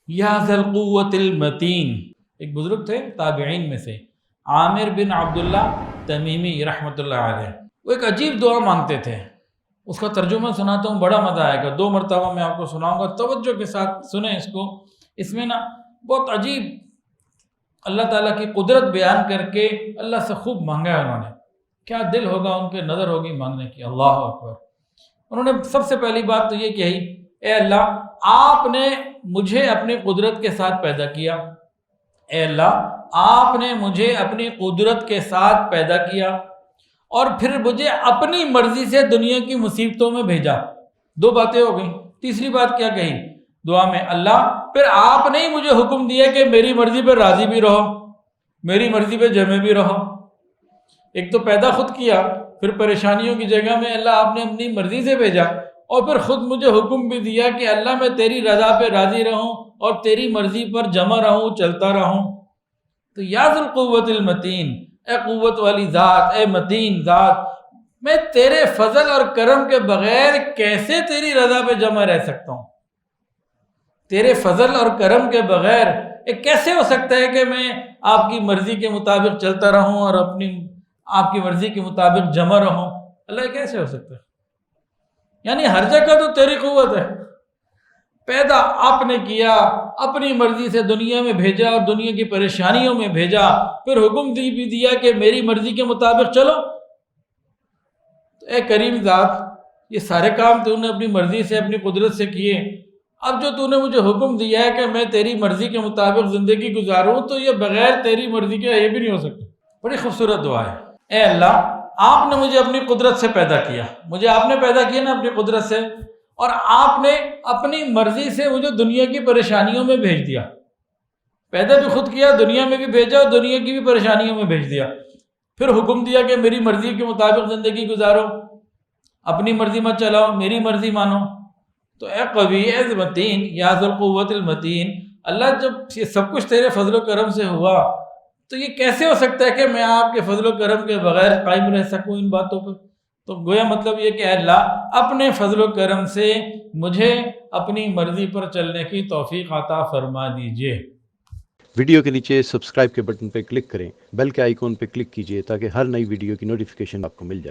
یا ذا القوت المتین، ایک بزرگ تھے تابعین میں سے، عامر بن عبداللہ تمیمی رحمۃ اللہ علیہ، وہ ایک عجیب دعا مانگتے تھے، اس کا ترجمہ سناتا ہوں، بڑا مزہ آئے گا، 2 مرتبہ میں آپ کو سناؤں گا، توجہ کے ساتھ سنیں اس کو۔ اس میں نا بہت عجیب اللہ تعالیٰ کی قدرت بیان کر کے اللہ سے خوب مانگا ہے انہوں نے، کیا دل ہوگا ان کے، نظر ہوگی مانگنے کی، اللہ اکبر۔ انہوں نے سب سے پہلی بات تو یہ کہی، اے اللہ آپ نے مجھے اپنی قدرت کے ساتھ پیدا کیا، اے اللہ آپ نے مجھے اپنی قدرت کے ساتھ پیدا کیا اور پھر مجھے اپنی مرضی سے دنیا کی مصیبتوں میں بھیجا۔ 2 باتیں ہو گئیں۔ تیسری بات کیا کہی دعا میں، اللہ پھر آپ نے ہی مجھے حکم دیا کہ میری مرضی پہ راضی بھی رہو، میری مرضی پہ جمع بھی رہو۔ ایک تو پیدا خود کیا، پھر پریشانیوں کی جگہ میں اللہ آپ نے اپنی مرضی سے بھیجا، اور پھر خود مجھے حکم بھی دیا کہ اللہ میں تیری رضا پہ راضی رہوں اور تیری مرضی پر جمع رہوں، چلتا رہوں۔ تو یا ذا القوت المتین، اے قوت والی ذات، اے متین ذات، میں تیرے فضل اور کرم کے بغیر کیسے تیری رضا پہ جمع رہ سکتا ہوں؟ تیرے فضل اور کرم کے بغیر یہ کیسے ہو سکتا ہے کہ میں آپ کی مرضی کے مطابق چلتا رہوں اور آپ کی مرضی کے مطابق جمع رہوں؟ اللہ یہ کیسے ہو سکتا ہے؟ یعنی ہر جگہ تو تیری قوت ہے، پیدا آپ نے کیا، اپنی مرضی سے دنیا میں بھیجا اور دنیا کی پریشانیوں میں بھیجا، پھر حکم بھی دیا کہ میری مرضی کے مطابق چلو۔ تو اے کریم ذات، یہ سارے کام تو نے اپنی مرضی سے، اپنی قدرت سے کیے، اب جو تو نے مجھے حکم دیا ہے کہ میں تیری مرضی کے مطابق زندگی گزاروں، تو یہ بغیر تیری مرضی کے یہ بھی نہیں ہو سکتا۔ بڑی خوبصورت دعا ہے۔ اے اللہ آپ نے مجھے اپنی قدرت سے پیدا کیا، مجھے آپ نے پیدا کیا نا اپنی قدرت سے، اور آپ نے اپنی مرضی سے مجھے دنیا کی پریشانیوں میں بھیج دیا، پیدا بھی خود کیا، دنیا میں بھی بھیجا اور دنیا کی بھی پریشانیوں میں بھیج دیا، پھر حکم دیا کہ میری مرضی کے مطابق زندگی گزارو، اپنی مرضی مت چلاؤ، میری مرضی مانو۔ تو اے قوی، اے متین، یا ذا القوت المتین، اللہ جب یہ سب کچھ تیرے فضل و کرم سے ہوا تو یہ کیسے ہو سکتا ہے کہ میں آپ کے فضل و کرم کے بغیر قائم رہ سکوں ان باتوں پر؟ تو گویا مطلب یہ کہ اے اللہ اپنے فضل و کرم سے مجھے اپنی مرضی پر چلنے کی توفیق عطا فرما دیجیے۔ ویڈیو کے نیچے سبسکرائب کے بٹن پہ کلک کریں، بیل کے آئیکن پہ کلک کیجیے تاکہ ہر نئی ویڈیو کی نوٹیفیکیشن آپ کو مل جائے۔